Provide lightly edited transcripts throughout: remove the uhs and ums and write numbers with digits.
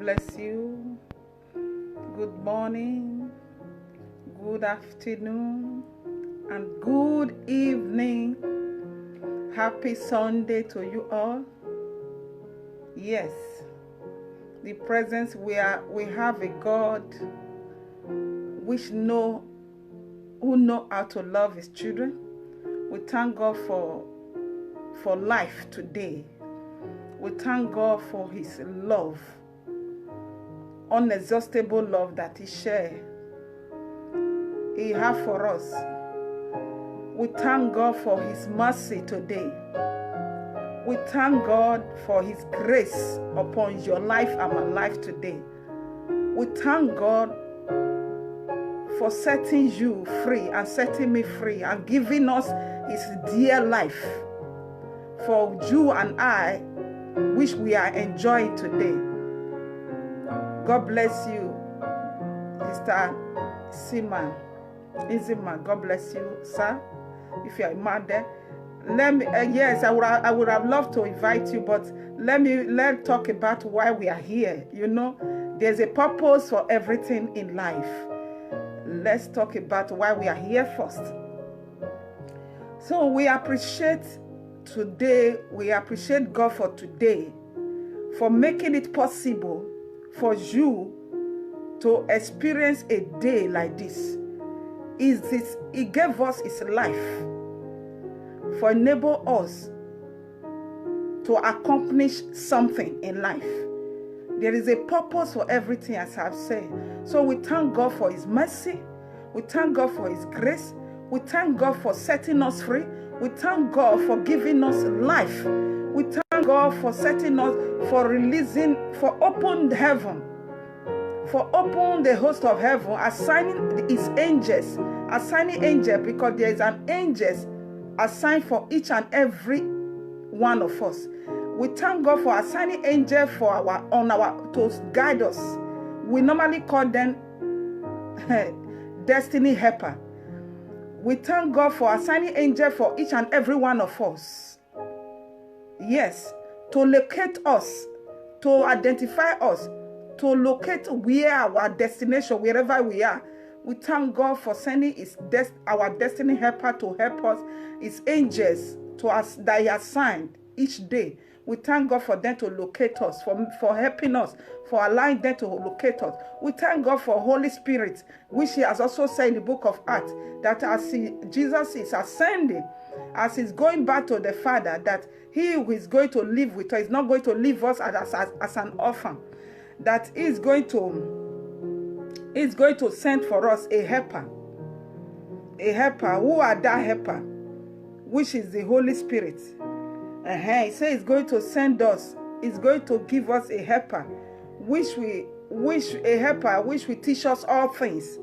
bless you. Good morning, good afternoon, and good evening. Happy Sunday to you all. Yes, the presence we have a God who know how to love his children. We thank God for life today. We thank God for his love, unexhaustible love that he shared. He has for us. We thank God for his mercy today. We thank God for his grace upon your life and my life today. We thank God for setting you free and setting me free and giving us his dear life for you and I, which we are enjoying today. God bless you, Mr. Seaman. Izima, God bless you, sir. If you are a man there, let me. Yes, I would have loved to invite you, but let's talk about why we are here. You know, there's a purpose for everything in life. Let's talk about why we are here first. So we appreciate today. We appreciate God for today, for making it possible for you to experience a day like this. He gave us his life for enable us to accomplish something in life. There is a purpose for everything, as I've said. So we thank God for his mercy. We thank God for his grace. We thank God for setting us free. We thank God for giving us life. We thank God for setting us, for releasing, for open heaven, for open the host of heaven, assigning his angels, because there is an angel assigned for each and every one of us. We thank God for assigning angels to guide us. We normally call them destiny helper. We thank God for assigning angels for each and every one of us. Yes, to locate us, to identify us, to locate where our destination, wherever we are. We thank God for sending our destiny helper to help us, his angels to us that he assigned each day. We thank God for them to locate us, for helping us, for allowing them to locate us. We thank God for Holy Spirit, which he has also said in the book of Acts, that as Jesus is ascending, as he's going back to the Father, that he who is going to live with us is not going to leave us as an orphan, that he's going to send for us a helper. A helper. Who are that helper? Which is the Holy Spirit. He says he's going to send us. He's going to give us a helper, which will teach us all things.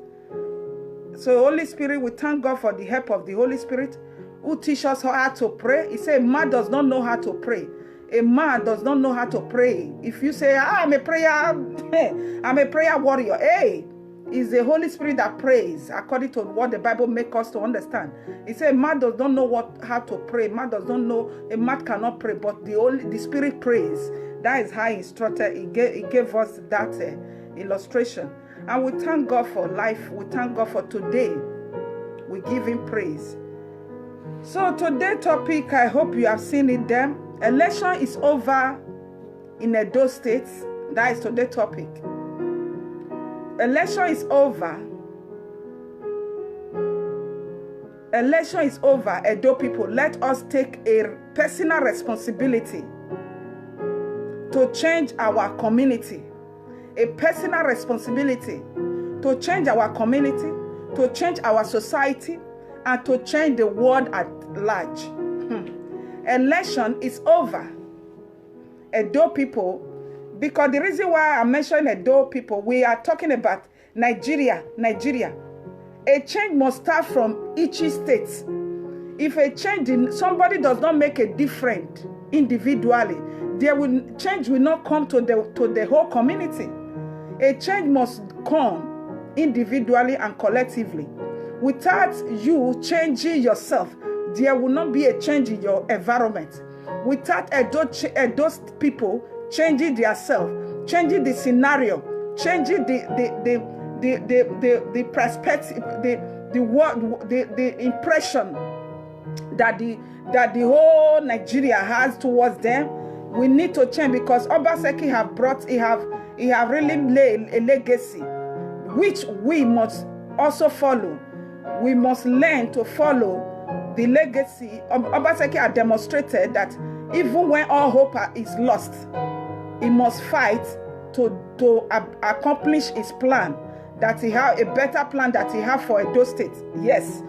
So Holy Spirit, we thank God for the help of the Holy Spirit, who teach us how to pray. He said, man does not know how to pray. A man does not know how to pray. If you say, I'm a prayer warrior, hey, it's the Holy Spirit that prays according to what the Bible makes us to understand. He said, man does not know how to pray. Man does not know, a man cannot pray, but the Spirit prays. That is how he instructed. He gave us that illustration. And we thank God for life. We thank God for today. We give him praise. So today's topic, I hope you have seen it there. Election is over in Edo State. That is today's topic. Election is over. Election is over. Edo people, let us take a personal responsibility to change our community. A personal responsibility to change our community, to change our society, and to change the world at large. Election is over. Edo people, because the reason why I mentioned Edo people, we are talking about Nigeria. A change must start from each state. If a change, somebody does not make a difference individually, change will not come to the whole community. A change must come individually and collectively. Without you changing yourself, there will not be a change in your environment. Without those people changing themselves, changing the scenario, changing the perspective, the impression that the whole Nigeria has towards them. We need to change, because Obaseki he have really laid a legacy which we must also follow. We must learn to follow the legacy. Obaseki has demonstrated that even when all hope is lost, he must fight to accomplish his plan. That he have a better plan that he have for Edo State. Yes,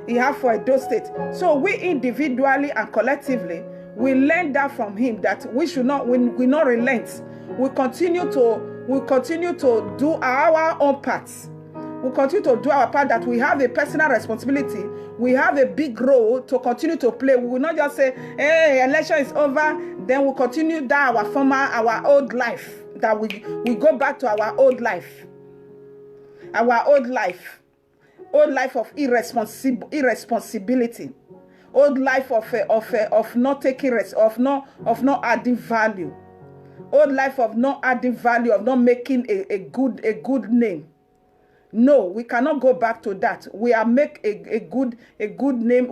he have for Edo State. So we individually and collectively, we learn that from him, that we should not, we not relent. We continue to do our own parts. We continue to do our part, that we have a personal responsibility. We have a big role to continue to play. We will not just say, hey, election is over, then we'll continue that our old life, that we go back to our old life. Our old life of irresponsibility, old life of not taking rest, of not adding value, old life of not adding value, of not making a good name. No, we cannot go back to that. We are make a good name.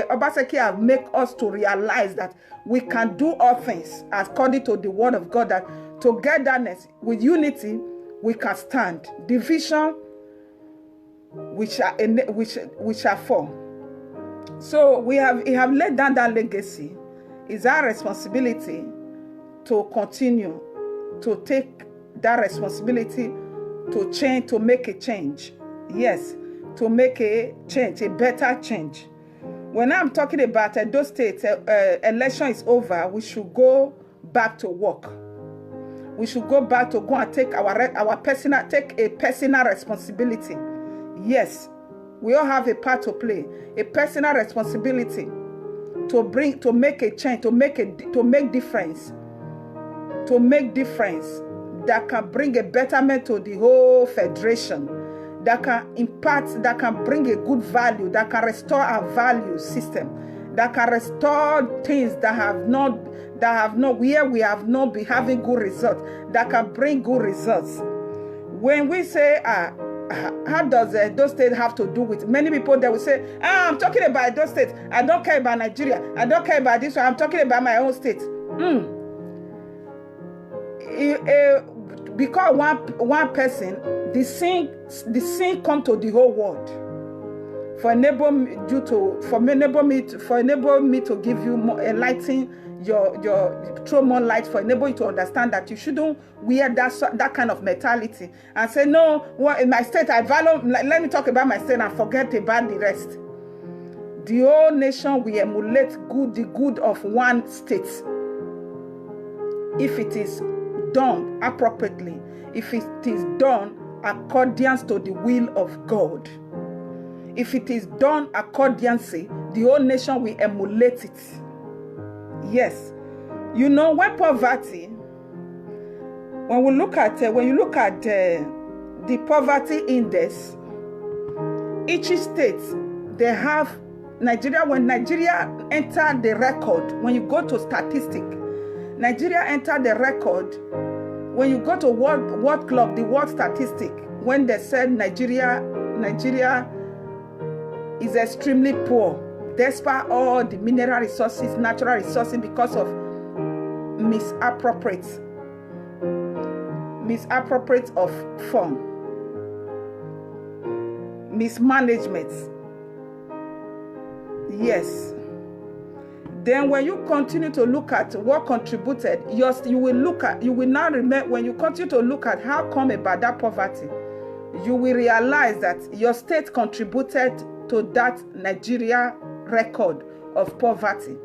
Obaseki have make us to realize that we can do all things according to the word of God. That togetherness, with unity, we can stand. Division, we shall fall. So we have laid down that legacy. It's our responsibility to continue to take that responsibility to change, to make a change. Yes, to make a change, a better change. When I'm talking about Edo State, election is over, we should go back to work. We should go back to go and take a personal responsibility. Yes, we all have a part to play, a personal responsibility to make a change, to make difference, that can bring a betterment to the whole federation, that can impact, that can bring a good value, that can restore our value system, that can restore things where we have not been having good results, that can bring good results. When we say, how does Edo State have to do with? Many people, they will say, I'm talking about Edo State. I don't care about Nigeria. I don't care about this one. I'm talking about my own state. Because one person, the sin come to the whole world. For enable me to give you more enlighten your throw more light, for enable you to understand that you shouldn't wear that kind of mentality and say, no, what in my state I value, let me talk about my state and forget about the rest. The whole nation will emulate the good of one state if it is done appropriately, if it is done according to the will of God. If it is done accordingly, the whole nation will emulate it. Yes. You know, when poverty, when you look at the poverty index, each state, they have Nigeria. When Nigeria entered the record, when you go to statistic, Nigeria entered the record. When you go to World Club, the world statistic, when they said Nigeria is extremely poor, despite all the mineral resources, natural resources, because of misappropriate of fund, mismanagement. Yes. Then when you continue to look at what contributed, you will now remember, when you continue to look at how come about that poverty, you will realize that your state contributed to that Nigeria record of poverty.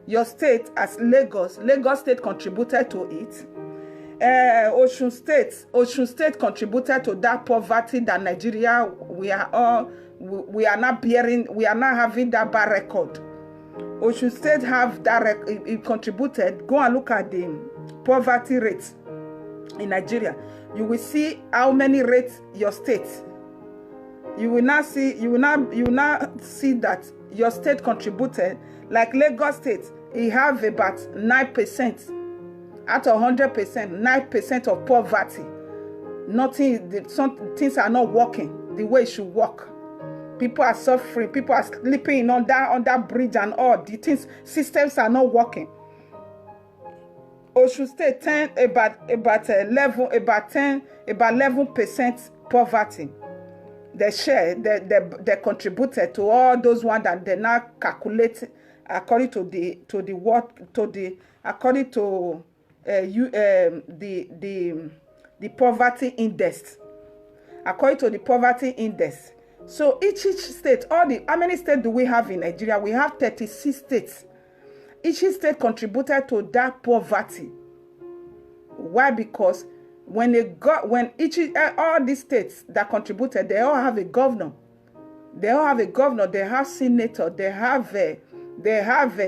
Your state, as Lagos State contributed to it. Osun State contributed to that poverty that Nigeria, we are not having that bad record. Osun State have that it contributed. Go and look at the poverty rates in Nigeria. You will see how many rates your state. You will not see that your state contributed. Like Lagos State, it have about 9% Out of 100%, 9% of poverty. Some things are not working the way it should work. People are suffering. People are sleeping on that bridge and all. The things, systems are not working. Osun State about 11% poverty. They share, they contributed to all those ones that they now calculate according to the poverty index. According to the poverty index. So each state, how many states do we have in Nigeria? We have 36 states. Each state contributed to that poverty. Why? Because all these states that contributed, they all have a governor. They all have a governor. They have senator. They have a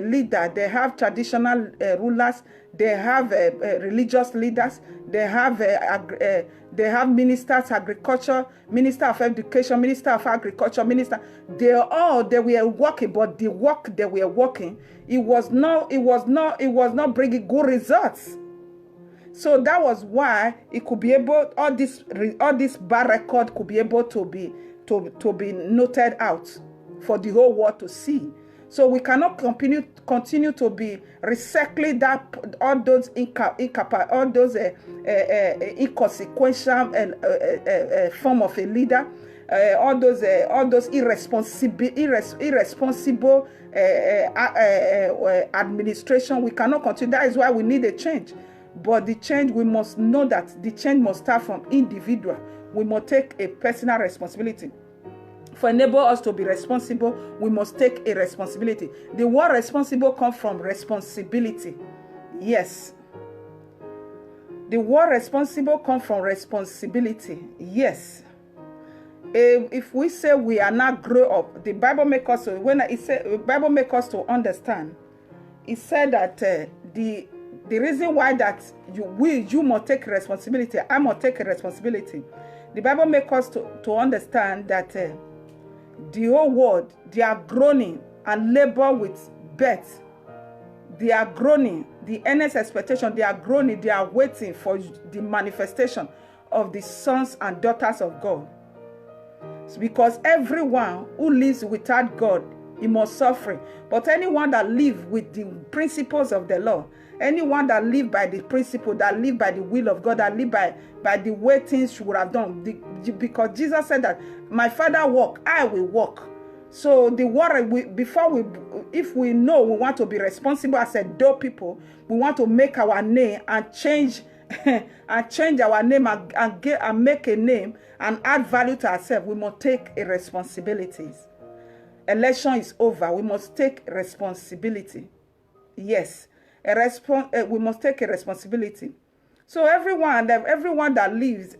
leader. They have traditional rulers. They have religious leaders. They have ministers, agriculture, minister of education, minister of agriculture, minister. They were working, but the work they were working, it was not bringing good results. So that was why it could be able, all this bad record could be able to be noted out for the whole world to see. So we cannot continue to be recycling all those inconsequential form of a leader, all those irresponsible administration. We cannot continue. That is why we need a change. But the change, we must know that the change must start from individual. We must take a personal responsibility. For enable us to be responsible, we must take a responsibility. The word responsible comes from responsibility. Yes. The word responsible comes from responsibility. Yes. If we say we are not grow up, the Bible makes us to understand. It said that the reason why that you must take responsibility, I must take a responsibility. The Bible makes us to understand that the whole world, they are groaning and labor with birth. They are groaning, the earnest expectation, they are groaning, they are waiting for the manifestation of the sons and daughters of God. It's because everyone who lives without God, he must suffer. But anyone that lives with the principles of the law, anyone that lives by the principle, that lives by the will of God, that lives by the way things should have done. Because Jesus said that my Father walk, I will walk. So the word, if we know we want to be responsible as a adult people, we want to make our name and change our name and make a name and add value to ourselves, we must take a responsibility. Election is over. We must take responsibility. Yes. We must take a responsibility. So everyone that lives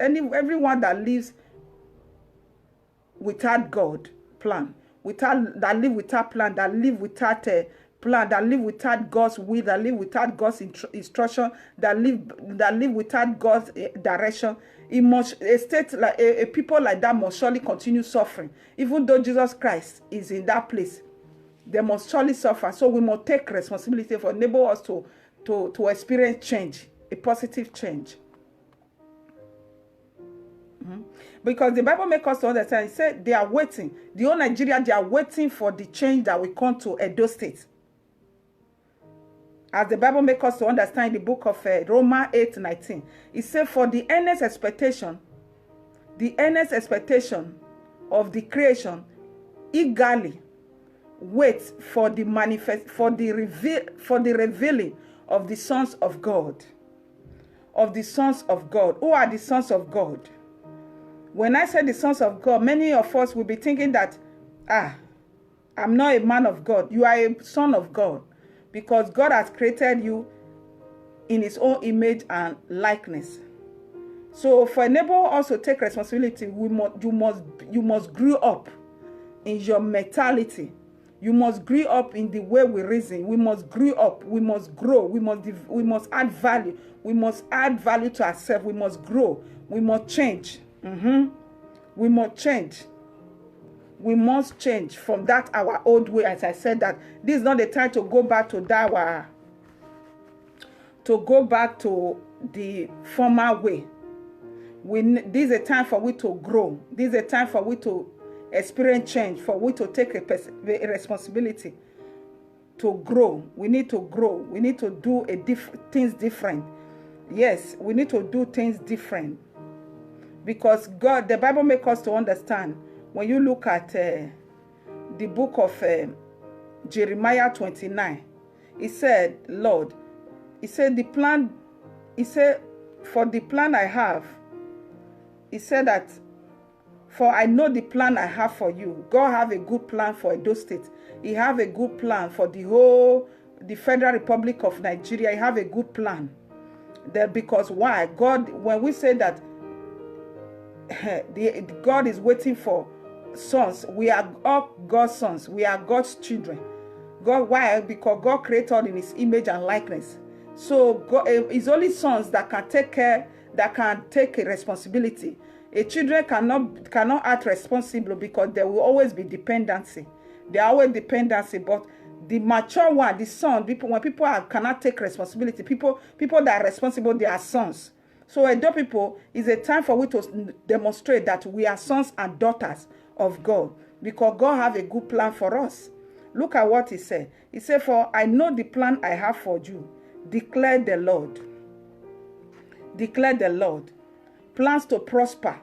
without God plan, that live without plan, that live without a plan, that live without God's will, that live without God's instruction, that live without God's direction, it must a people like that must surely continue suffering. Even though Jesus Christ is in that place, they must surely suffer. So we must take responsibility for enable us to experience change, a positive change. Because the Bible makes us to understand, it said they are waiting. The whole Nigeria, they are waiting for the change that will come to Edo State. As the Bible makes us to understand in the book of Romans 8:19, it said, for the earnest expectation of the creation eagerly wait for the revealing of the sons of God. Of the sons of God. Who are the sons of God? When I say the sons of God, many of us will be thinking that, I'm not a man of God. You are a son of God. Because God has created you in his own image and likeness. So for enable us to take responsibility, you must grow up in your mentality. You must grow up in the way we reason. We must grow up. We must grow. We must add value. We must add value to ourselves. We must grow. We must change. We must change. We must change from that our old way. As I said, that this is not the time to go back to to go back to the former way. This is a time for we to grow. This is a time for we to experience change, for we to take a responsibility to grow. We need to grow. We need to do things different. Yes, we need to do things different. Because God, the Bible makes us to understand. When you look at the book of Jeremiah 29, he said, Lord, he said, for the plan I have, he said that, for I know the plan I have for you. God have a good plan for Edo State. He have a good plan for the Federal Republic of Nigeria. He have a good plan. Because why? God, when we say that God is waiting for sons, we are all God's sons. We are God's children. God, why? Because God created us in His image and likeness. So God, it's only sons that can take care, that can take a responsibility. A children cannot act responsible because there will always be dependency. There are always dependency, but the mature one, the son, when people cannot take responsibility, people that are responsible, they are sons. So Edo people, is a time for we to demonstrate that we are sons and daughters of God, because God have a good plan for us. Look at what he said. He said, for I know the plan I have for you, declare the Lord. Declare the Lord. Plans to prosper.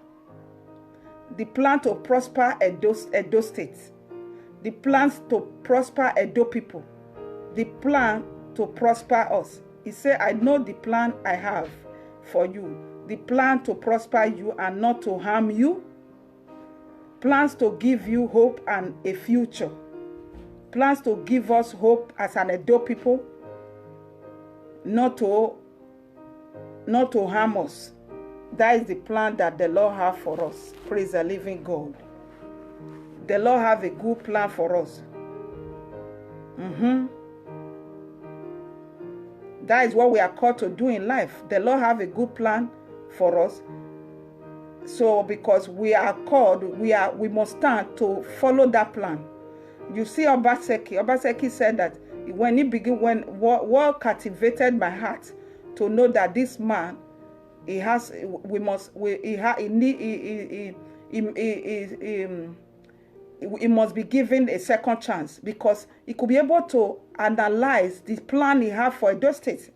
The plan to prosper Edo State. The plans to prosper Edo people. The plan to prosper us. He said, I know the plan I have for you. The plan to prosper you and not to harm you. Plans to give you hope and a future. Plans to give us hope as an Edo people. Not to harm us. That is the plan that the Lord has for us. Praise the living God. The Lord have a good plan for us. That is what we are called to do in life. The Lord have a good plan for us. So because we are called, we must stand to follow that plan. You see Obaseki said that when what captivated my heart to know that this man, he must be given a second chance, because he could be able to analyze the plan he had for Edo State.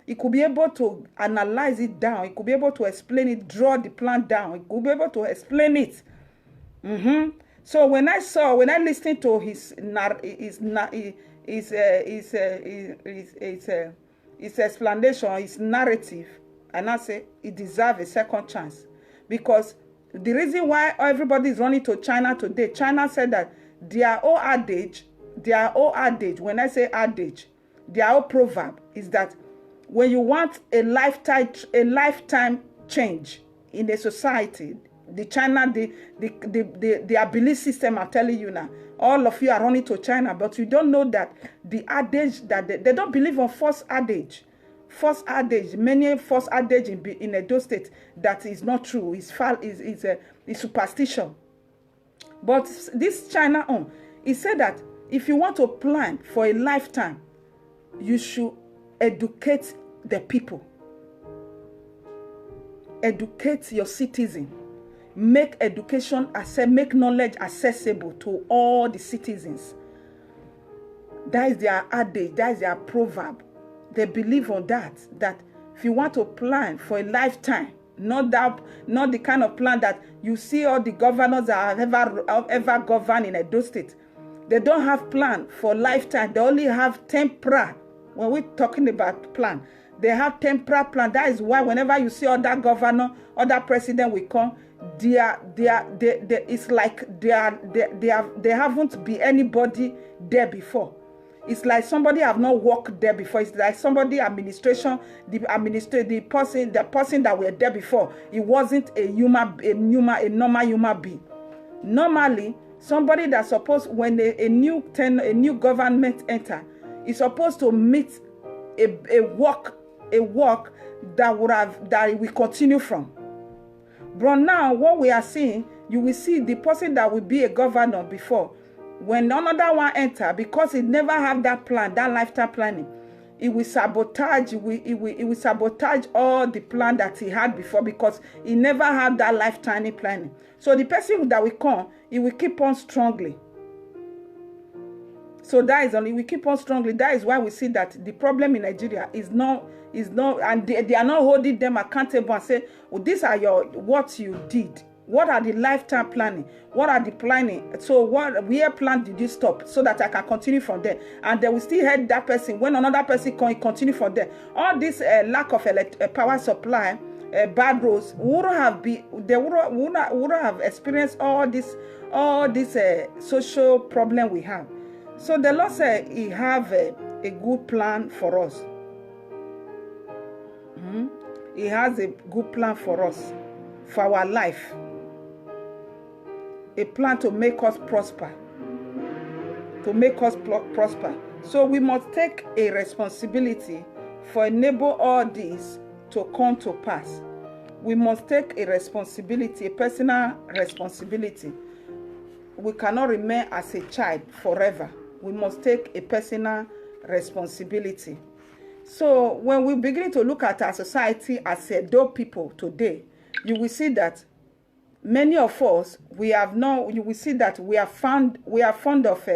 He could be able to analyze it down. He could be able to explain it, draw the plan down. He could be able to explain it. So when I listened to his explanation, his narrative, and I say he deserves a second chance, because the reason why everybody is running to China today, China said that their old adage, when I say adage, their old proverb is that when you want a lifetime change in a society, their belief system, I'm telling you now, all of you are running to China, but you don't know that the adage that they don't believe on false adage. False adage, many false adage in Edo State that is not true. It's superstition. But this China he said that if you want to plan for a lifetime, you should educate the people. Educate your citizen. Make education, make knowledge accessible to all the citizens. That is their adage, that is their proverb. They believe on that if you want to plan for a lifetime, not the kind of plan that you see all the governors that have ever governed in Edo State. They don't have plan for lifetime. They only have temporary. When we're talking about plan, they have temporary plan. That is why whenever you see other governor, other president will come, it's like they haven't been anybody there before. It's like somebody have not worked there before. It's like somebody administration, the person that were there before. It wasn't a normal human being. Normally, somebody that's supposed, when a new government enter, is supposed to meet a work that will continue from. But now what we are seeing, you will see the person that will be a governor before. When another one enter, because he never have that plan, that lifetime planning, he will sabotage, he will sabotage all the plan that he had before, because he never had that lifetime planning. So the person that will come, he will keep on strongly. So that is only, we keep on strongly. That is why we see that the problem in Nigeria is not, and they are not holding them accountable and say, well, these are what you did. What are the lifetime planning? What are the planning? So where plan did you stop, so that I can continue from there? And they will still help that person. When another person can continue from there. All this lack of power supply, bad roads, they wouldn't have experienced all this social problem we have. So the Lord said he have a good plan for us. He has a good plan for us, for our life. A plan to make us prosper. To make us prosper. So we must take a responsibility for enable all this to come to pass. We must take a responsibility, a personal responsibility. We cannot remain as a child forever. We must take a personal responsibility. So when we begin to look at our society as Edo people today, you will see that many of us, you will see that we are fond of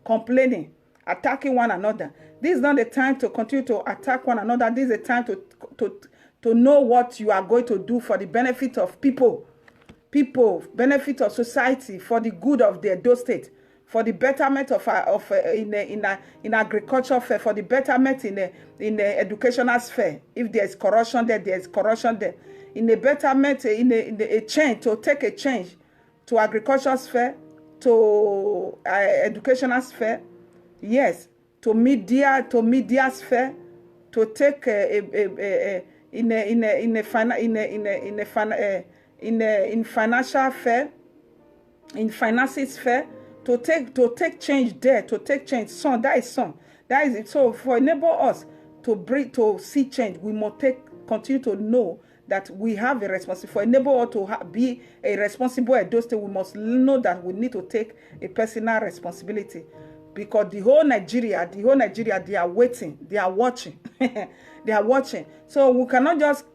complaining, attacking one another. This is not the time to continue to attack one another. This is the time to know what you are going to do for the benefit of people, benefit of society, for the good of the Edo state, for the betterment in agriculture sphere, for the betterment in the educational sphere. If there is corruption there, there is corruption there. In a betterment, in a change, to take a change to agricultural sphere, to educational sphere, yes, to media sphere, to take in financial sphere, in finances sphere, to take change there, to take change. Son, that is son. That is it. So for enable us to see change, we must continue to know that we have a responsibility. For enable us to be a responsible Edo State, we must know that we need to take a personal responsibility, because the whole Nigeria, they are waiting, they are watching, they are watching. So we cannot just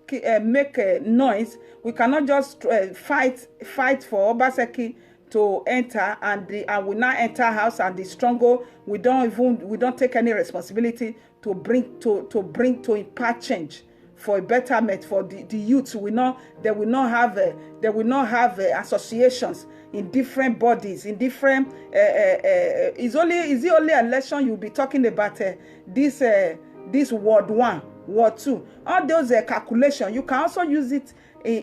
make a noise. We cannot just fight for Obaseki to enter, and we now enter house and the struggle. We don't take any responsibility to impart change for a betterment for the youth. They will not have associations in different bodies, in different is it only election you'll be talking about this Ward 1, Ward 2, all those calculations. You can also use it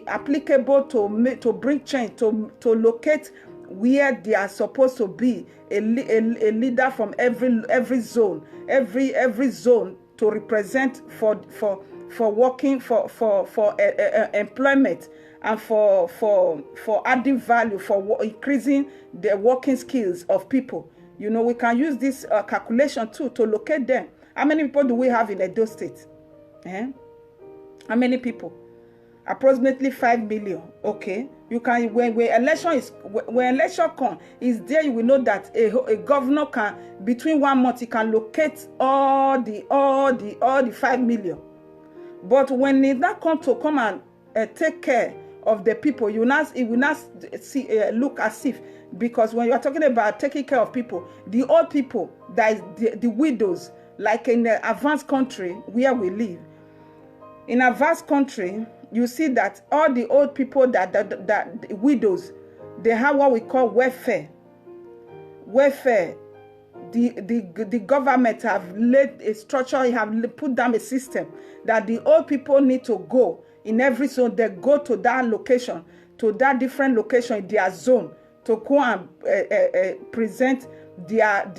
applicable to bring change, to locate where they are supposed to be a leader from every zone, every zone, to represent for working for employment, and for adding value, for increasing the working skills of people. You know, we can use this calculation too to locate them. How many people do we have in Edo State? How many people? Approximately 5 million. Okay, you can, when election come, is there, you will know that a governor can, between 1 month, he can locate all the 5 million. But when it not come and take care of the people, it will not look as if, because when you are talking about taking care of people, the old people, that is the widows, like in the advanced country where we live, in advanced country, you see that all the old people, that the widows, they have what we call welfare. The government have laid a structure, have put down a system that the old people need to go in every zone. They go to that location, to that different location in their zone, to go and present their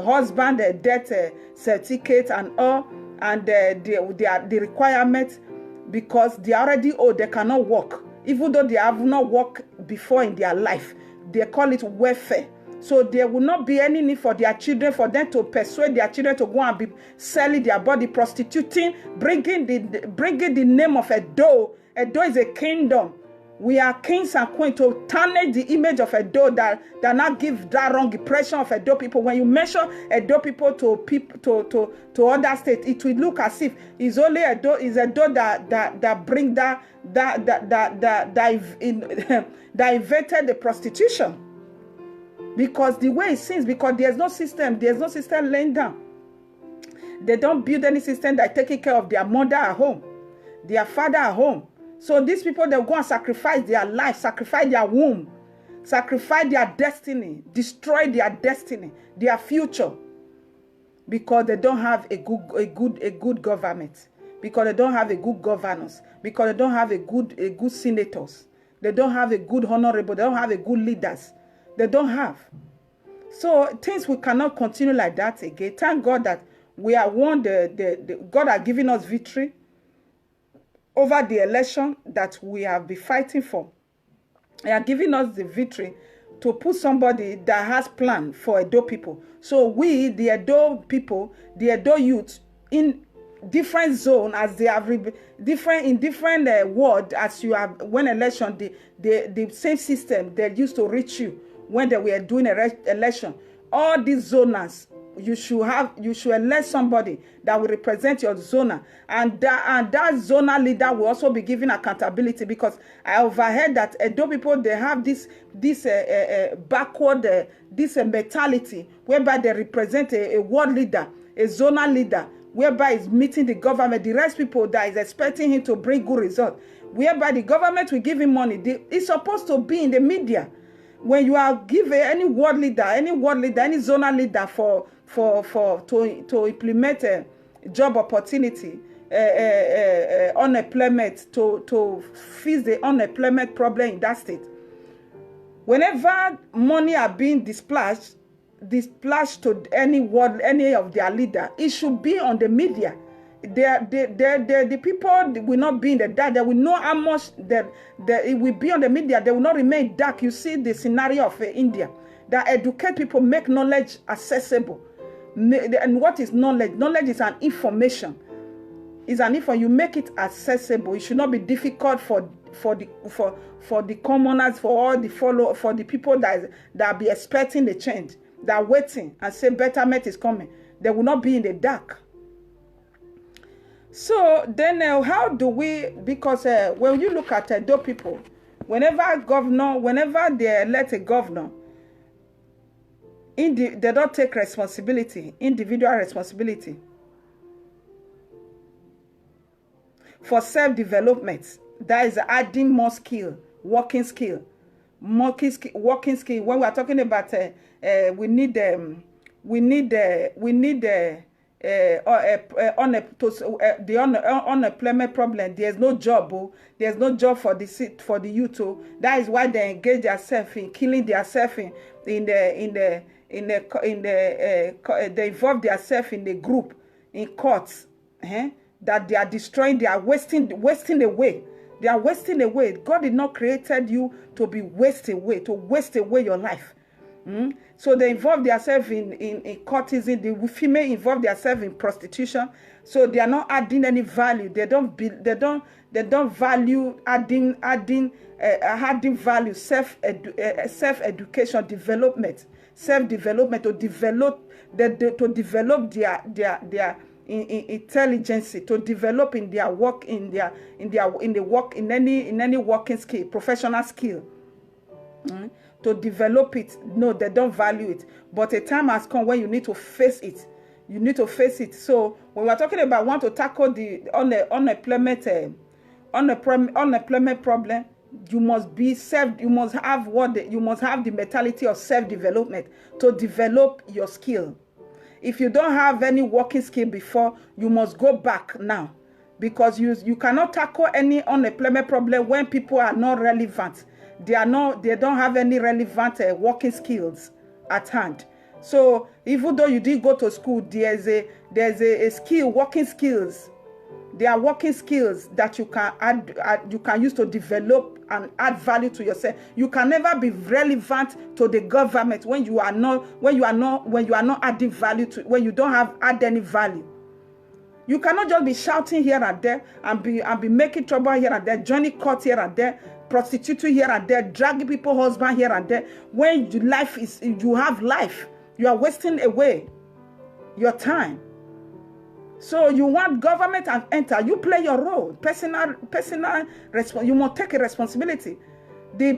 husband death certificate and all, and the requirements, because they are already old. They cannot work, even though they have not worked before in their life. They call it welfare. So there will not be any need for their children, for them to persuade their children to go and be selling their body, prostituting, bringing the name of Edo. Edo is a kingdom We are kings and queens to tarnish the image of Edo that not give that wrong impression of Edo people. When you mention Edo people to other states, it will look as if it's only Edo that bring that invented the prostitution. Because the way it seems, because there's no system laying down. They don't build any system that taking care of their mother at home, their father at home. So these people, they'll go and sacrifice their life, sacrifice their womb, sacrifice their destiny, destroy their destiny, their future, because they don't have a good government, because they don't have a good governance, because they don't have a good senators, they don't have a good honorable, they don't have a good leaders, they don't have. So things we cannot continue like that again. Thank God that we are won. God has given us victory over the election that we have been fighting for. He has given us the victory to put somebody that has plan for Edo people. So we, the Edo people, the Edo youth, in different zone, as they have different ward, as you have when election, the same system they used to reach you when they were doing election. All these zoners, you should elect somebody that will represent your zona, and that zonal leader will also be given accountability, because I overheard that Edo people, they have this backward mentality whereby they represent a ward leader, a zonal leader, whereby is meeting the government, the rest people that is expecting him to bring good result, whereby the government will give him money. It's supposed to be in the media. When you are given any ward leader, any zonal leader to implement a job opportunity, unemployment, to fix the unemployment problem in that state, whenever money are being dispatched to any of their leader, it should be on the media. The people will not be in the dark. They will know how much it will be on the media. They will not remain dark. You see the scenario of India, that educate people, make knowledge accessible. And what is knowledge? Knowledge is an information. It's an info. You make it accessible. It should not be difficult for the commoners, for the people that be expecting the change, that are waiting and say betterment is coming. They will not be in the dark. So then how do we, because when you look at Edo people, whenever they elect a governor, they don't take responsibility, individual responsibility for self-development. That is adding more skill, working skill. When we are talking about the unemployment problem, there's no job. There's no job for the youth. That is why they engage themselves in killing themselves they involve themselves in the group, in courts, that they are destroying. They are wasting away. They are wasting away. God did not created you to be to waste away your life. So they involve themselves in courtesan. The female involve themselves in prostitution. So they are not adding any value. They don't value adding value, self-education, development, self-development, to develop their intelligence, to develop in their work, in any working skill, professional skill. To develop it. No, they don't value it. But a time has come when you need to face it. You need to face it. So when we're talking about want to tackle the unemployment problem, you must have the mentality of self-development to develop your skill. If you don't have any working skill before, you must go back now, because you cannot tackle any unemployment problem when people are not relevant. They don't have any relevant working skills at hand. So even though you did go to school, there's a skill, working skills. There are working skills that you can you can use to develop and add value to yourself. You can never be relevant to the government when you are not adding value to, when you don't have add any value. You cannot just be shouting here and there and be making trouble here and there, joining court here and there, prostituting here and there, dragging people's husband here and there. When you have life, you are wasting away your time. So you want government to enter, you play your role, personal you must take a responsibility. The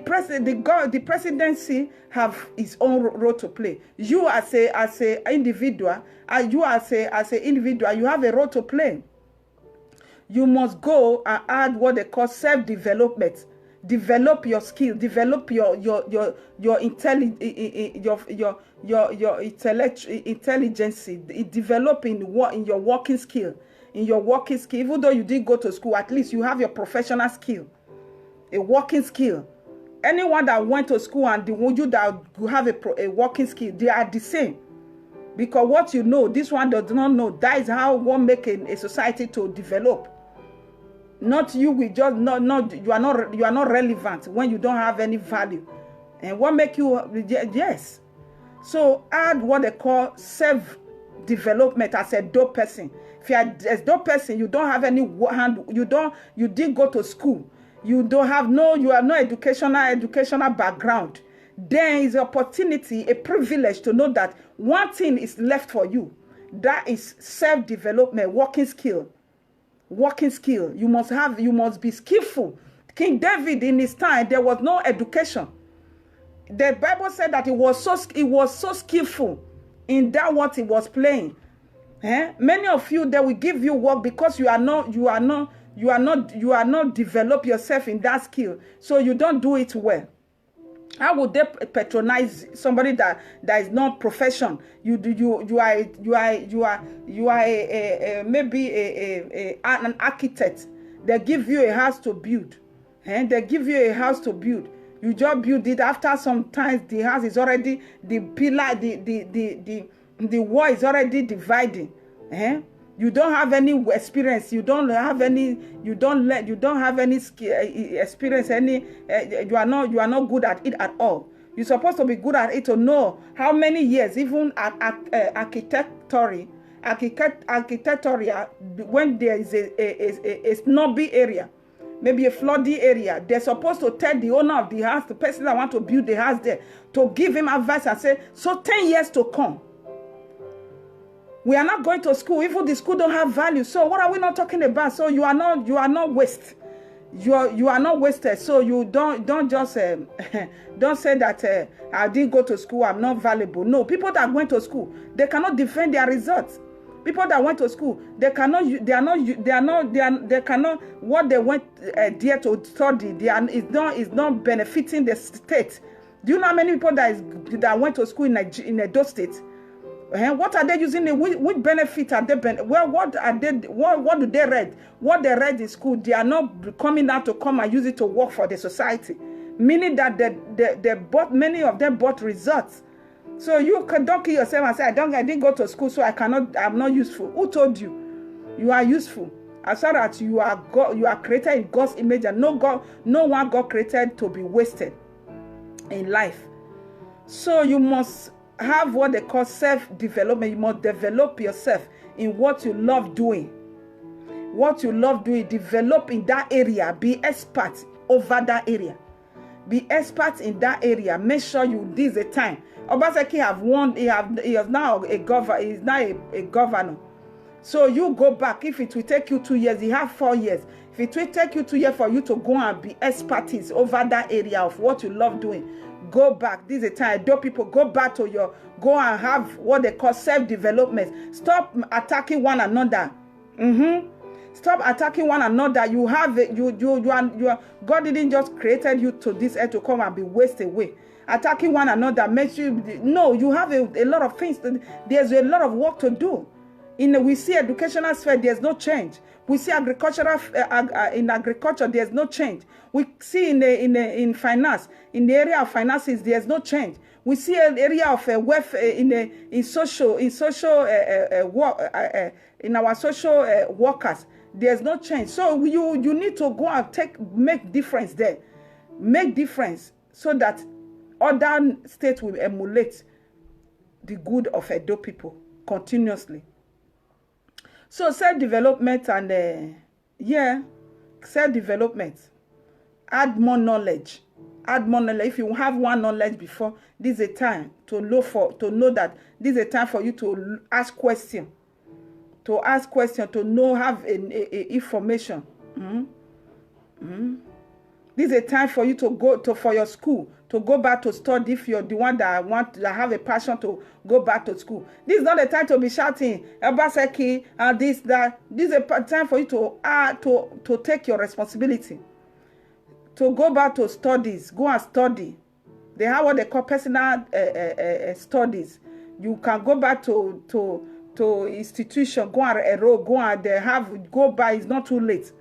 presidency have its own role to play. You as a individual, you as a individual, you have a role to play. You must go and add what they call self-development. Develop your skill, develop your intelligence, develop in your working skill. Even though you didn't go to school, at least you have your professional skill, a working skill. Anyone that went to school and you that you have a working skill, they are the same. Because what you know, this one does not know. That is how one make a society to develop. Not you, we just you are not relevant when you don't have any value. And what make you, yes. So add what they call self-development as a dope person. If you are a dope person, you don't have any hand, you didn't go to school. You have no educational background. There is an opportunity, a privilege to know that one thing is left for you. That is self-development, working skill. You must be skillful. King David, in his time, there was no education. The Bible said that he was so skillful in that what he was playing. Many of you, they will give you work because you are not develop yourself in that skill, so you don't do it well. How would they patronize somebody that is not profession? You are maybe an architect. They give you a house to build, they give you a house to build. You just build it. After some time, the house is already, the pillar, the wall is already dividing. You don't have any experience. You don't have any skill, experience. You are not good at it at all. You're supposed to be good at it to know how many years, even at architectural, when there is a snobby area, maybe a floody area, they're supposed to tell the owner of the house, the person that want to build the house there, to give him advice and say, so 10 years to come. We are not going to school. Even the school don't have value. So what are we not talking about? So you are not waste. You are not wasted. So you don't just don't say that I didn't go to school, I'm not valuable. No, people that went to school, they cannot defend their results. People that went to school, they cannot what they went there to study. Is not benefiting the state. Do you know how many people that went to school in Edo State? What are they using? Which benefit are they? What are they? What do they read? What they read in school, they are not coming out to come and use it to work for the society. Meaning that many of them bought results. So you don't kill yourself and say, I didn't go to school, so I'm not useful. Who told you? You are useful. As far as you are created in God's image, and no one got created to be wasted in life. So you must have what they call self-development. You must develop yourself in what you love doing. Develop in that area. Be expert over that area. Be expert in that area. Make sure this is the time. Obaseki have won. He is now a governor. He is now a governor. So you go back. If it will take you 2 years, you have 4 years. If it will take you 2 years for you to go and be expertise over that area of what you love doing, go back. This is a time. Do people go back to go and have what they call self-development. Stop attacking one another. Stop attacking one another. You have it. You are. God didn't just created you to this earth to come and be wasted away. Attacking one another makes you. No, you have a lot of things. There's a lot of work to do. We see educational sphere, there's no change. We see agricultural in agriculture, there's no change. We see in finance, in the area of finances, there's no change. We see an area of wealth in our social workers, there's no change. So you need to go and make difference there, make difference so that other states will emulate the good of Edo people continuously. So self-development and self-development. Add more knowledge. Add more knowledge. If you have one knowledge before, this is a time to know that this is a time for you to ask questions. To ask questions, to know, have information. This is a time for you to go for your school, to go back to study if you're the one that have a passion to go back to school. This is not the time to be shouting, Obaseki, and this, that. This is a time for you to take your responsibility. To go back to studies, go and study. They have what they call personal studies. You can go back to institution, go and enroll, go back. It's not too late.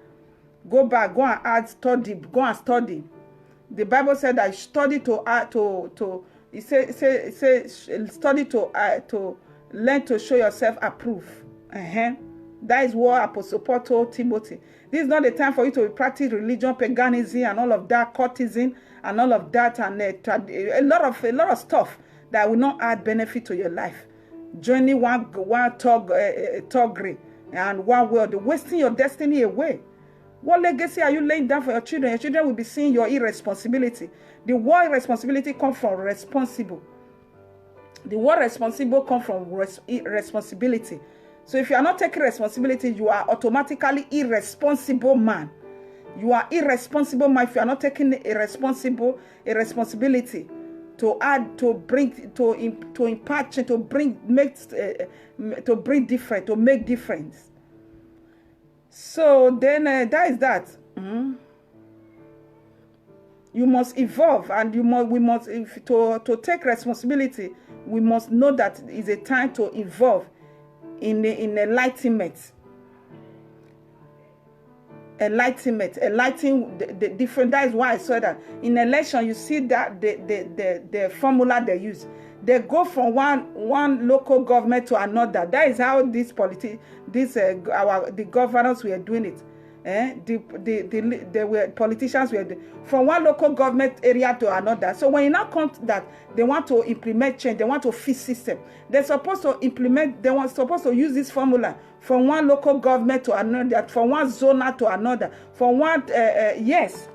Go back, go and add study, go and study. The Bible said that study study to learn to show yourself approved. That is what Apostle Paul told Timothy. This is not the time for you to practice religion, paganism, and all of that, cultism, and all of that, and a lot of stuff that will not add benefit to your life. Joining one toggery and one world, wasting your destiny away. What legacy are you laying down for your children? Your children will be seeing your irresponsibility. The word irresponsibility comes from responsible. The word responsible comes from irresponsibility. So if you are not taking responsibility, you are automatically irresponsible man. You are irresponsible man if you are not taking a responsibility to add, to bring, to impart, to bring different, to make difference. So then that is that. You must evolve, and to take responsibility. We must know that it's a time to evolve in enlightenment. Enlighten the different. That is why I saw that in election you see that the formula they use. They go from one local government to another. That is how the governors were doing it. Politicians were from one local government area to another. So when you now come to that, they want to implement change. They want to fix system. They're supposed to implement. They were supposed to use this formula from one local government to another, from one zona to another, from one yes.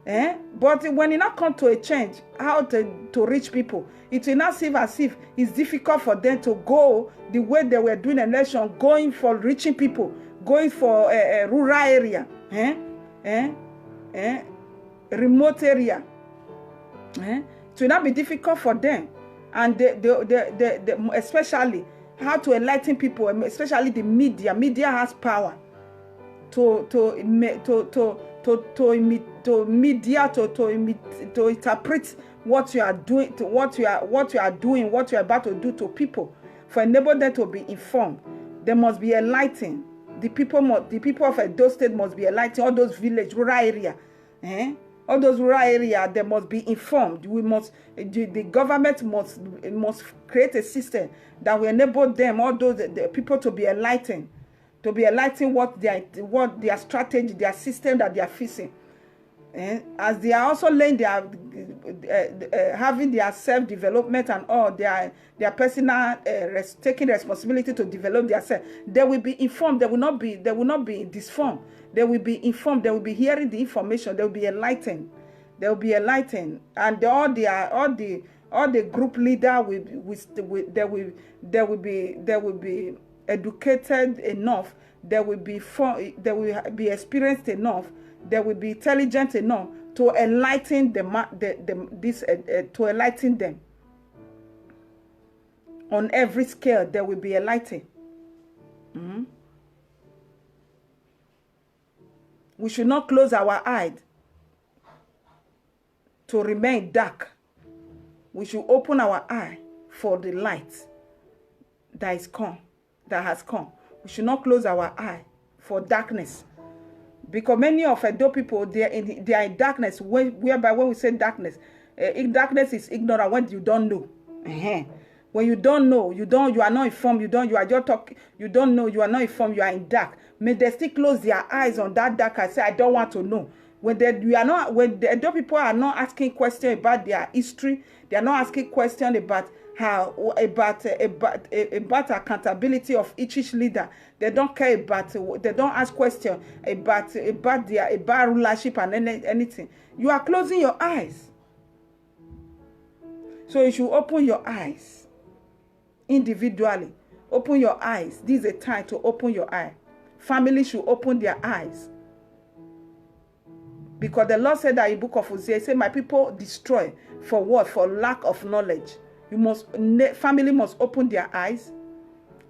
But when you now come to a change, how to reach people, it will not seem as if it's difficult for them to go the way they were doing election, going for reaching people, going for a rural area, remote area. It will not be difficult for them, and especially how to enlighten people, especially the media. Media has power to interpret what you are doing, what you are about to do to people, for enable them to be informed. They must be enlightened. The people of Edo State must be enlightened. All those village, rural area, all those rural areas, they must be informed. The government must create a system that will enable them, all those the people, to be enlightened. To be enlightened what their strategy, their system that they are facing. As they are also laying their having their self-development and all their personal taking responsibility to develop themselves, they will be informed. They will not be disformed. They will be informed. They will be hearing the information. They will be enlightened. They will be enlightened, and all the group leader will be educated enough. They will be experienced enough. They will be intelligent enough to enlighten to enlighten them. On every scale, they will be enlightened. We should not close our eyes to remain dark. We should open our eye for the light that has come. We should not close our eye for darkness. Because many of Edo people, they are in darkness, whereby when we say darkness, darkness is ignorant when you don't know. When you don't know, you are not informed, you are just talking, you don't know, you are not informed, you are in dark. May they still close their eyes on that dark and say, I don't want to know. when the Edo people are not asking questions about their history, they are not asking questions about about accountability of each leader. They don't care about, they don't ask questions about rulership and anything. You are closing your eyes. So you should open your eyes individually. Open your eyes. This is a time to open your eye. Family should open their eyes. Because the Lord said that in the book of Hosea, He said, my people destroy for what? For lack of knowledge. Family must open their eyes.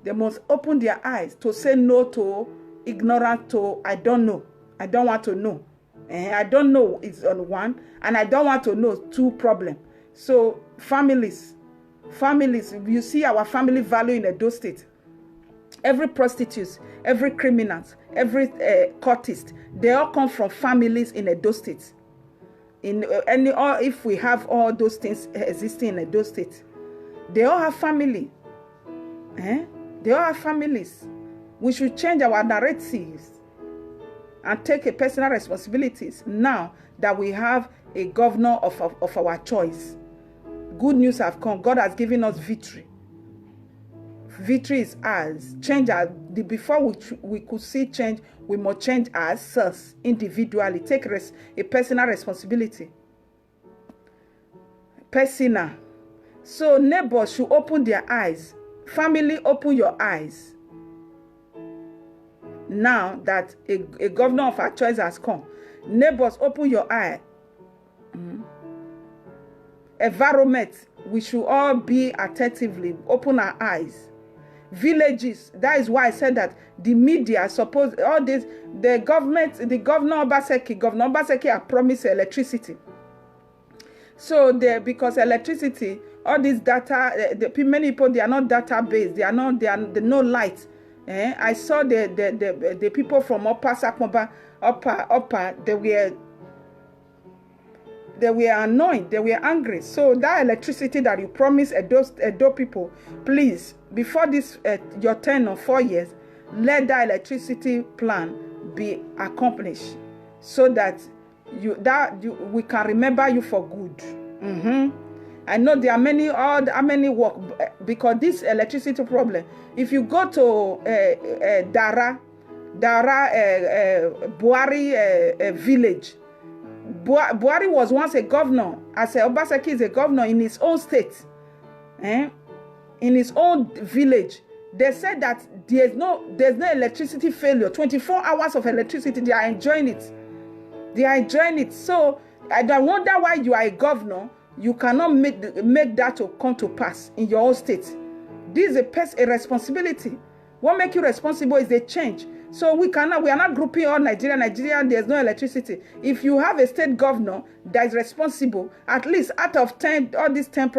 They must open their eyes to say no to ignorant, to I don't know. I don't want to know. I don't know is on one, and I don't want to know two problem. So families, you see our family value in Edo State. Every prostitute, every criminal, every cultist, they all come from families in Edo State. If we have all those things existing in Edo State, they all have family. They all have families. We should change our narratives and take a personal responsibilities now that we have a governor of our choice. Good news have come. God has given us victory. Victory is ours. Change before we could see change, we must change ourselves individually. Take a personal responsibility. Personal. So neighbors should open their eyes. Family, open your eyes. Now that a governor of our choice has come. Neighbors, open your eye. Environment, we should all be attentively, open our eyes. Villages, that is why I said that the media suppose all this, the governor Obaseki have promised electricity. So because electricity, all this data, many people, they are not database, they are no light. I saw the people from Upper Sakomba, they were annoyed, they were angry. So that electricity that you promised Edo people, please, before this your 10 or 4 years, let that electricity plan be accomplished, so that we can remember you for good. I know there are many work, because this electricity problem. If you go to Dara Buari village. Buari was once a governor. I said Obaseki is a governor in his own state, in his own village. They said that there's no electricity failure. 24 hours of electricity. They are enjoying it. So I don't wonder why you are a governor. You cannot make that to come to pass in your own state. This is a responsibility. What makes you responsible is the change. So we are not grouping all Nigeria, there's no electricity. If you have a state governor that is responsible, at least out of 10, all these 10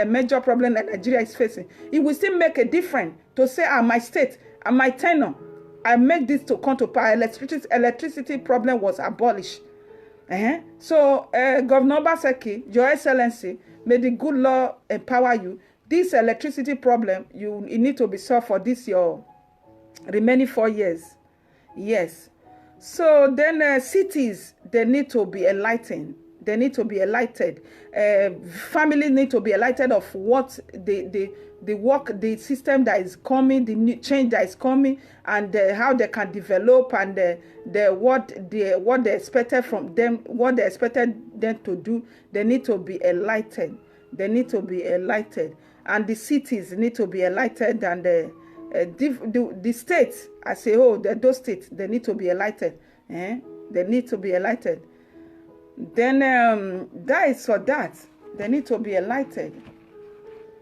major problems that Nigeria is facing, it will still make a difference to say, my state, my tenure, I make this to come to pass. Electricity problem was abolished. So, Governor Obaseki, Your Excellency, may the good Lord empower you. This electricity problem, you need to be solved for this your remaining 4 years. Yes. So then cities, they need to be enlightened. They need to be enlightened. Families need to be enlightened of what the work, the system that is coming, the new change that is coming, and how they can develop, and what they expected from them, what they expected them to do. They need to be enlightened. They need to be enlightened, and the cities need to be enlightened, and the states as a whole, those states, they need to be enlightened. They need to be enlightened. Then that is for that. They need to be enlightened.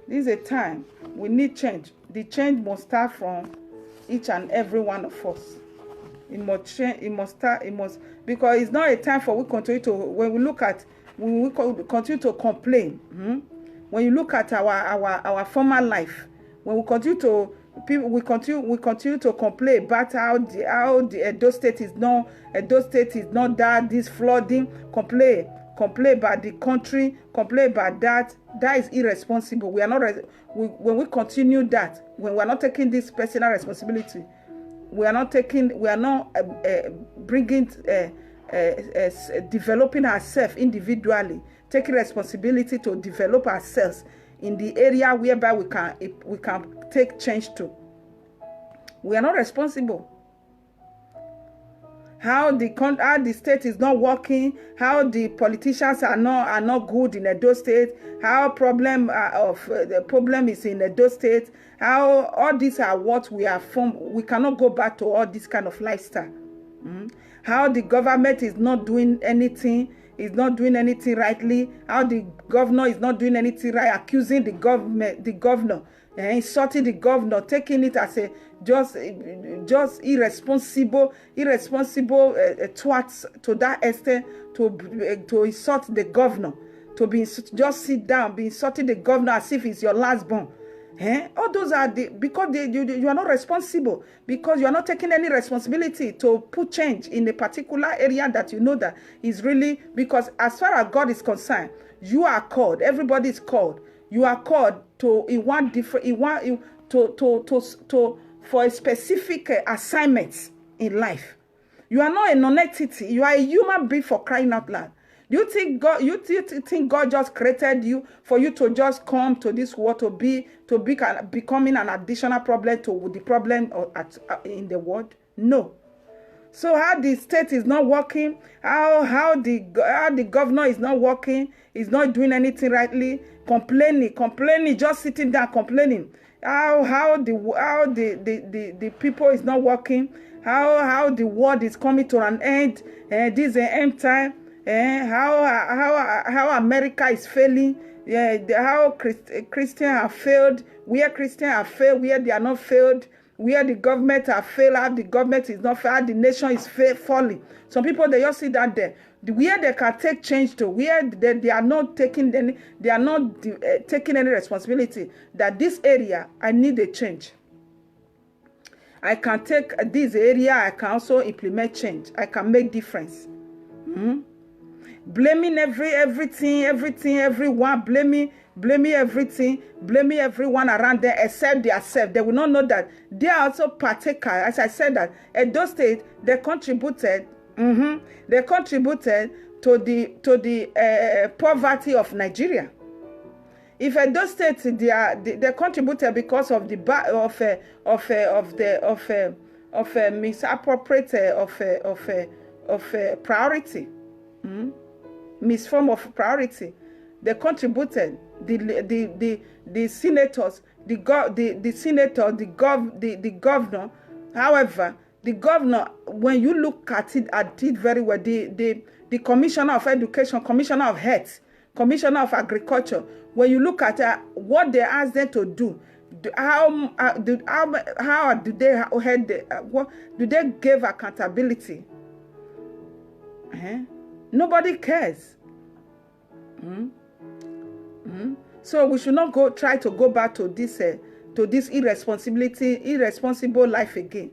This is a time we need change. The change must start from each and every one of us. It must change. It must start. It must, because it's not a time for we continue to, when we continue to complain. When you look at our former life, when we continue to complain about how the Edo State is not that, this flooding, complain about the country, complain about that is irresponsible. We are not when we continue that, when we are not taking this personal responsibility, we are not bringing developing ourselves individually, taking responsibility to develop ourselves in the area whereby we can take change to. We are not responsible. How the state is not working, how the politicians are not good in Edo State, how the problem is in Edo State, how all these are what we are from. We cannot go back to all this kind of lifestyle. How the government is not doing anything, rightly, how the governor is not doing anything right, accusing the governor, insulting the governor, taking it as a just irresponsible twats to that extent, to insult the governor, to be just sit down, be insulting the governor as if it's your last born. All those are because you are not responsible, because you are not taking any responsibility to put change in a particular area that you know that is really, because as far as God is concerned, you are called. Everybody is called. You are called to for a specific assignment in life. You are not a non-entity. You are a human being, for crying out loud. Do you think God just created you for you to just come to this world to be becoming an additional problem to the problem in the world? No. So how the state is not working, how the governor is not working, is not doing anything rightly, complaining, just sitting there complaining. How the people is not working, how the world is coming to an end, this is an end time. How America is failing, how Christians have failed, where Christians have failed, where they are not failed, where the government have failed, how the government is not failed, how the nation is falling. Some people, they just see that there, where they can take change to, where they are not taking any, taking any responsibility that this area, I need a change. I can take this area, I can also implement change. I can make difference. Blaming everything, everyone, blaming everything, blaming everyone around them except themselves. They will not know that they are also partakers. As I said, that Edo State, they contributed to the poverty of Nigeria. If Edo State, they contributed because of the misappropriate of priority. Misform of priority. They contributed. The senators, the governor. However, the governor, when you look at it very well, the commissioner of education, commissioner of health, commissioner of agriculture, when you look at what they asked them to do, how do they give accountability? Nobody cares. So we should not try to go back to this irresponsible life again.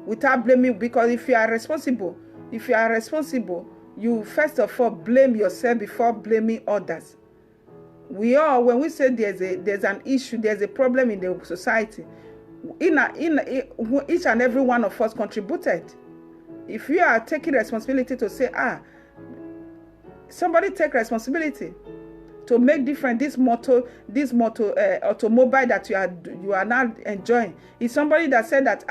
Without blaming, because if you are responsible, you first of all blame yourself before blaming others. When we say there's an issue, there's a problem in the society, each and every one of us contributed. If you are taking responsibility to say, somebody take responsibility to make different. This automobile that you are now enjoying is somebody that said that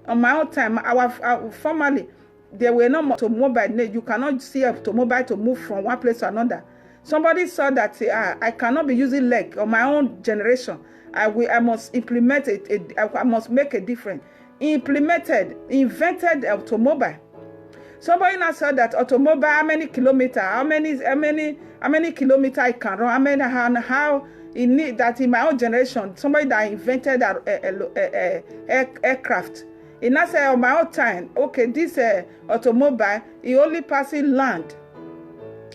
on my own time, our formerly there were no automobile. You cannot see automobile to move from one place to another. Somebody saw that I cannot be using leg on my own generation. I must implement it. I must make a difference. Invented automobile. Somebody now said that automobile, how many kilometers I can run, how in need that in my own generation, somebody that invented aircraft. He now said on my own time, okay, this automobile, it only passing land.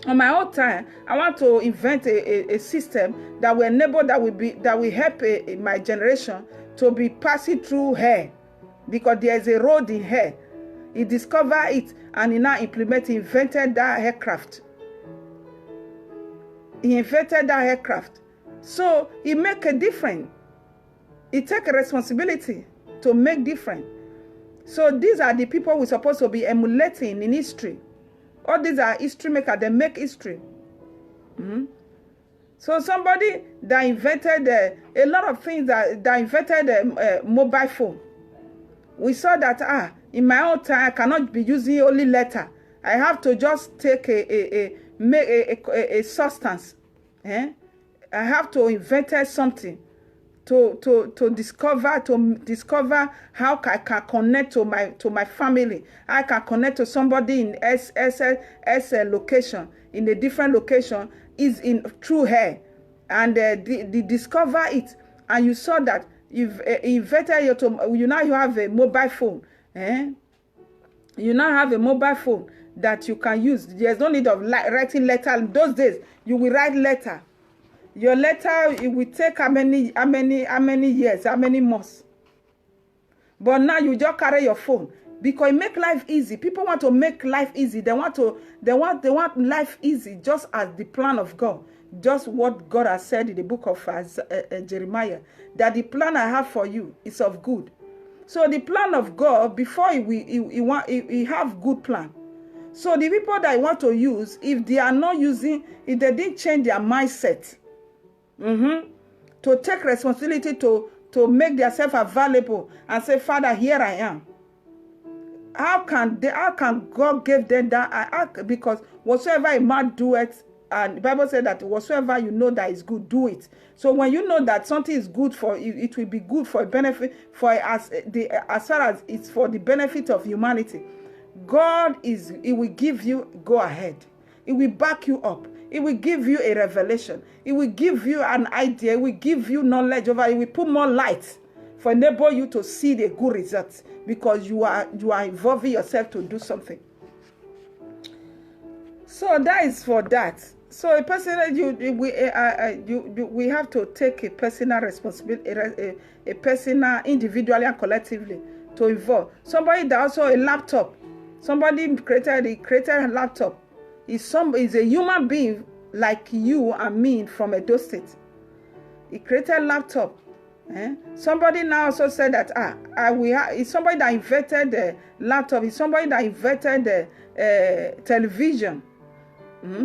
On my own time, I want to invent a system that will enable, that will help my generation to be passing through air, because there is a road in air. He discovered it and he now invented that aircraft. He invented that aircraft. So he make a difference. He take a responsibility to make difference. So these are the people we're supposed to be emulating in history. All these are history makers. They make history. So somebody that invented a lot of things, that invented a mobile phone. We saw that, in my own time, I cannot be using only letter. I have to just take a substance. I have to invent something to discover how I can connect to my family. I can connect to somebody in S location, in a different location, is in through her, and they discover it, and you saw that you've invented you now you have a mobile phone. You now have a mobile phone that you can use. There's no need of writing letter. In those days, you will write letter. Your letter, it will take how many years, how many months. But now you just carry your phone, because it make life easy. People want to make life easy. They want life easy, just as the plan of God, just what God has said in the book of Jeremiah, that the plan I have for you is of good. So the plan of God, before he have good plan. So the people that want to use, if they are not using, if they didn't change their mindset, to take responsibility to make themselves available and say, Father, here I am. How can God give them that? Because whatsoever a man doeth, and the Bible said that whatsoever you know that is good, do it. So when you know that something is good for you, it will be good for a benefit, as far as it's for the benefit of humanity. God it will give you, go ahead. It will back you up. It will give you a revelation. It will give you an idea. It will give you knowledge over it. It will put more light for enable you to see the good results, because you are involving yourself to do something. So that is for that. So a personal, we have to take a personal responsibility, a personal, individually and collectively, to involve. Somebody that also a laptop. Somebody created a laptop. Is a human being like you and me from Edo State. He created a laptop. Somebody now also said that it's somebody that invented the laptop. It's somebody that invented the television.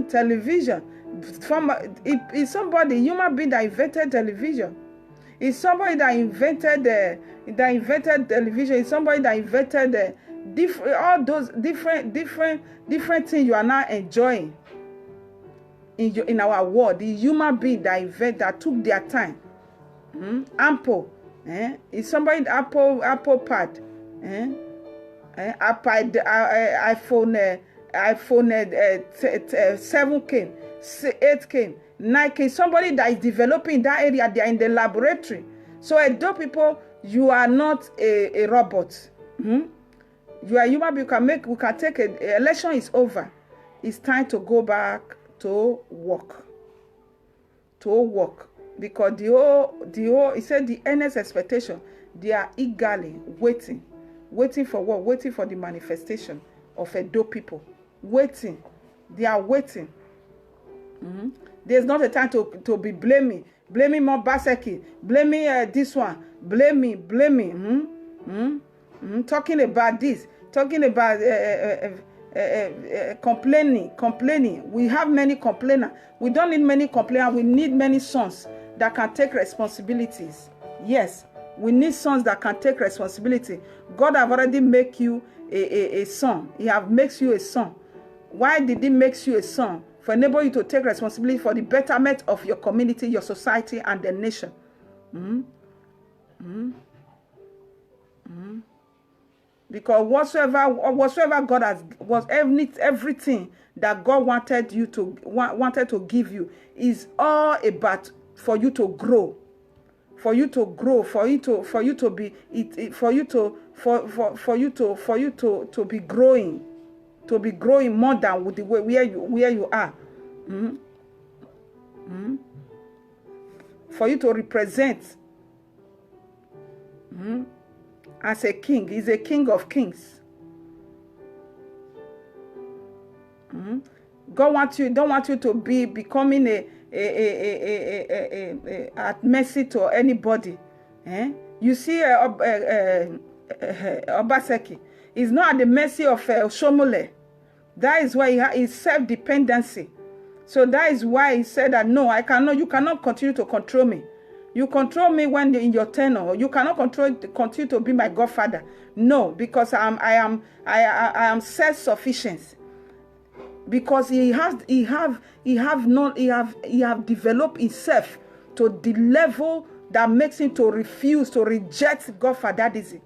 Television. It's somebody, human being that invented television. It's somebody that invented television. It's somebody that invented all those different things you are now enjoying in our world. The human being that took their time. Apple, it's somebody Apple Pad, iPhone 7 came, 8 came, 9 came. Somebody that is developing that area, they are in the laboratory. So Edo people, you are not a robot. You are human being. We can take election is over. It's time to go back to work. Because the whole, he said the earnest expectation, they are eagerly waiting for what? Waiting for the manifestation of Edo people. Waiting. They are waiting. There's not a time to be blaming more Baseki, blaming this one, blaming. Talking about this, talking about complaining. We have many complainers. We don't need many complainers. We need many sons that can take responsibilities. Yes, we need sons that can take responsibility. God have already make you a son. He have makes you a son. Why did he make you a son? For enable you to take responsibility for the betterment of your community, your society, and the nation. Because whatsoever God has, everything that God wanted to give you is all about for you to grow, for you to be growing more than with the way where you are. For you to represent as a king. He's a king of kings. God don't want you to be becoming at mercy to anybody. You see Obaseki. He's not at the mercy of Shomole. That is why he's self-dependency. So that is why he said that, no, you cannot continue to control me. You control me when you're in your tenure. You cannot continue to be my godfather. No, because I am self-sufficient. Because he have developed himself to the level that makes him to refuse, to reject godfatherism.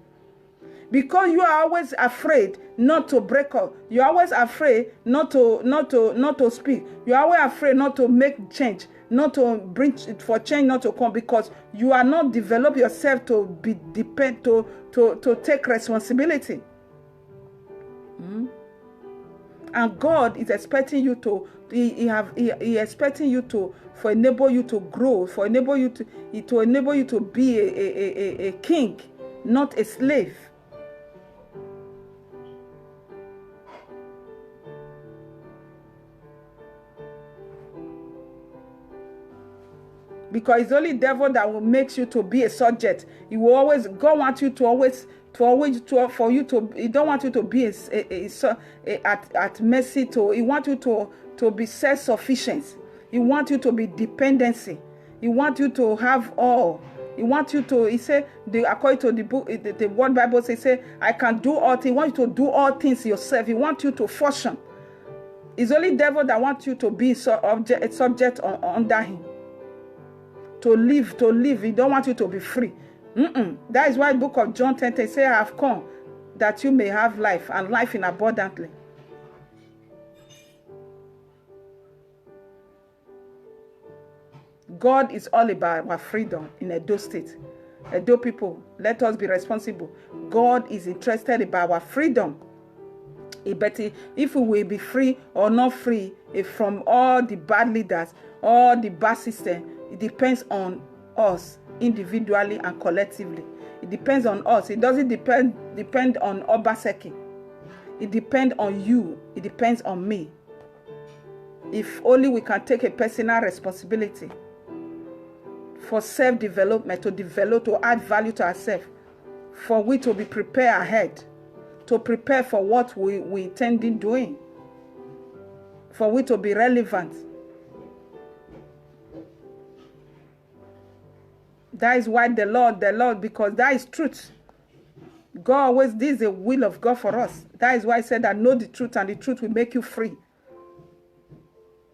Because you are always afraid not to break up. You're always afraid not to speak. You're always afraid not to make change, not to bring for change not to come, because you are not develop yourself to be to take responsibility. And God is expecting you to, He expecting you to, for enable you to grow, for enable you to be a king, not a slave. Because it's only devil that will make you to be a subject. He will always, God wants you to always, for you to, he don't want you to be at mercy to, he wants you to be self-sufficient. He wants you to be dependency. He wants you to have all. He wants you to, he said, according to the book, the word Bible says, I can do all things. He wants you to do all things yourself. He wants you to function. It's only devil that wants you to be a subject under him. To live. He don't want you to be free. That is why the book of John 10 say, I have come that you may have life, and life in abundantly. God is all about our freedom in Edo State. Edo people, let us be responsible. God is interested about our freedom. If we will be free or not free from all the bad leaders, all the bad system, it depends on us individually and collectively. It depends on us. It doesn't depend on Obaseki. It depends on you. It depends on me. If only we can take a personal responsibility for self-development, to add value to ourselves, for we to be prepared ahead, to prepare for what we intend in doing, for we to be relevant. That is why the Lord, because that is truth. God always, this is the will of God for us. That is why I said that know the truth, and the truth will make you free.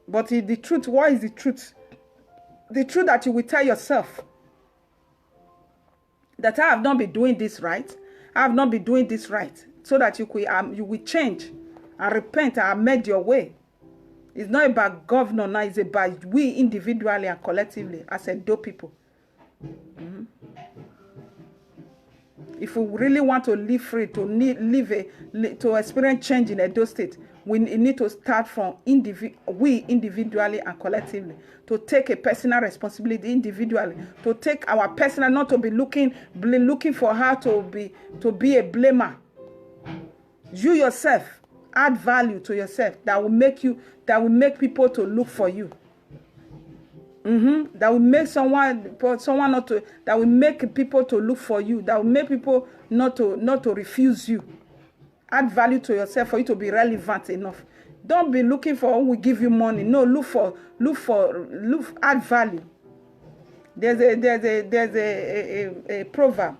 But the truth, what is the truth? The truth that you will tell yourself that I have not been doing this right. I have not been doing this right. So that you will change and repent and amend your way. It's not about governor now, it's about we individually and collectively as Edo people. If we really want to live free, to experience change in Edo State, we need to start from we individually and collectively, to take a personal responsibility individually, to take our personal, not to be looking for her to be a blamer. You yourself add value to yourself that will make people to look for you. That will make someone not to, that will make people to look for you, that will make people not to refuse you. Add value to yourself for you to be relevant enough. Don't be looking for who will give you money. No, add value. There's a proverb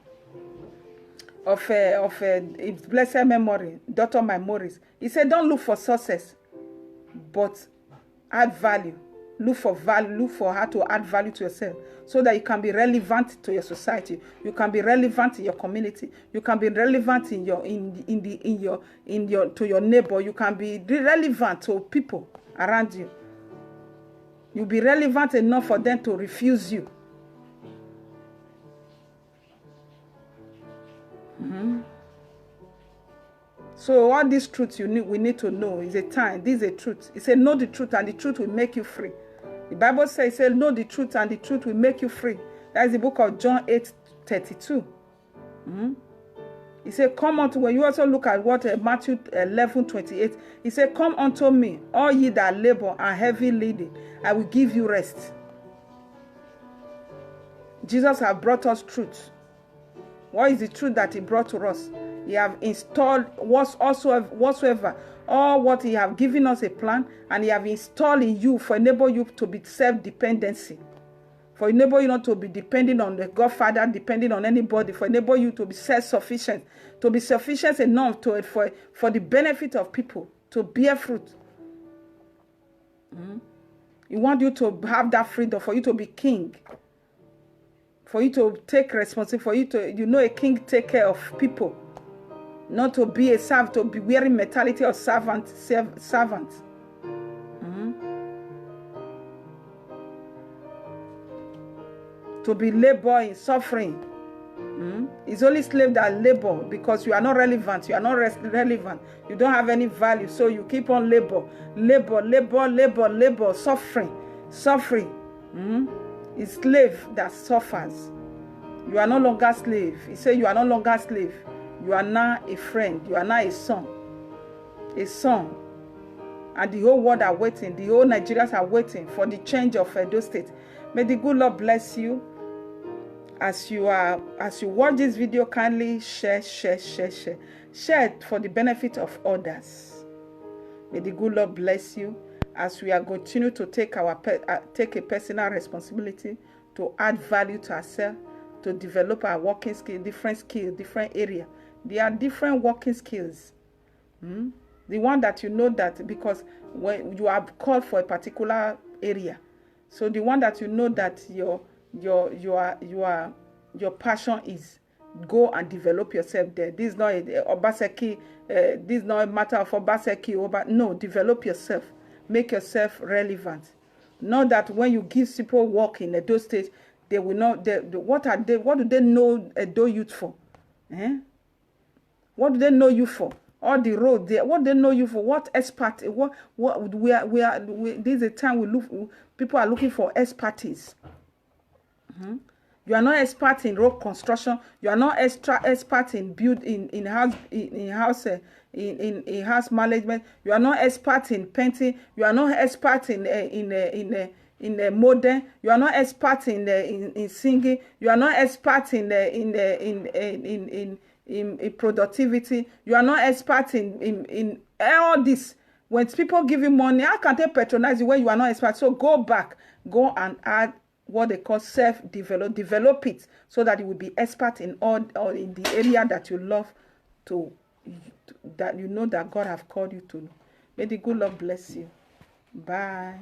of its blessed memory, Dr. Maimorris. He said, don't look for success, but add value. Look for value. Look for how to add value to yourself, so that you can be relevant to your society. You can be relevant in your community. You can be relevant to your neighbor. You can be relevant to people around you. You'll be relevant enough for them to refuse you. So all these truths we need to know. Is a time. This is a truth. It said, know the truth, and the truth will make you free. The Bible says, know the truth, and the truth will make you free. That is the book of John 8:32. He said, come unto, when you also look at what Matthew 11:28, he said, come unto me, all ye that labor and heavy laden, I will give you rest. Jesus has brought us truth. What is the truth that he brought to us? He have installed whatsoever, all what he have given us a plan, and he have installed in you for enable you to be self-dependency. For enable you not to be depending on the Godfather, depending on anybody. For enable you to be self-sufficient, to be sufficient enough for the benefit of people, to bear fruit. He wants you to have that freedom, for you to be king, for you to take responsibility, for you to, a king take care of people, not to be a servant, to be wearing mentality of servant. To be labor in suffering. It's only slave that labor because you are not relevant. You are not relevant. You don't have any value. So you keep on labor, suffering. It's slave that suffers. You are no longer slave. He said you are no longer slave. You are now a friend. You are now a son. A son. And the whole world are waiting. The whole Nigerians are waiting for the change of Edo State. May the good Lord bless you. As you watch this video, kindly share it for the benefit of others. May the good Lord bless you as we are continue to take a personal responsibility to add value to ourselves, to develop our working skill, different area. There are different working skills. The one that you know that because when you are called for a particular area, so the one that you know that your passion is, go and develop yourself there. This is not a Obaseki, this is not a matter of Obaseki. No, develop yourself, make yourself relevant. Not that when you give people work in Edo State, they will not. What do they know Edo youth for? What do they know you for? All the road there. What they know you for? What expert? This is a time we look. People are looking for expertise. You are not expert in road construction. You are not expert in house management. You are not expert in painting. You are not expert in modern. You are not expert in singing. You are not expert in productivity. You are not expert in all this. When people give you money, how can they patronize you when you are not expert? So go back, go and add what they call develop it, so that you will be expert in all in the area that you love that you know that God have called you to. May the good Lord bless you. Bye.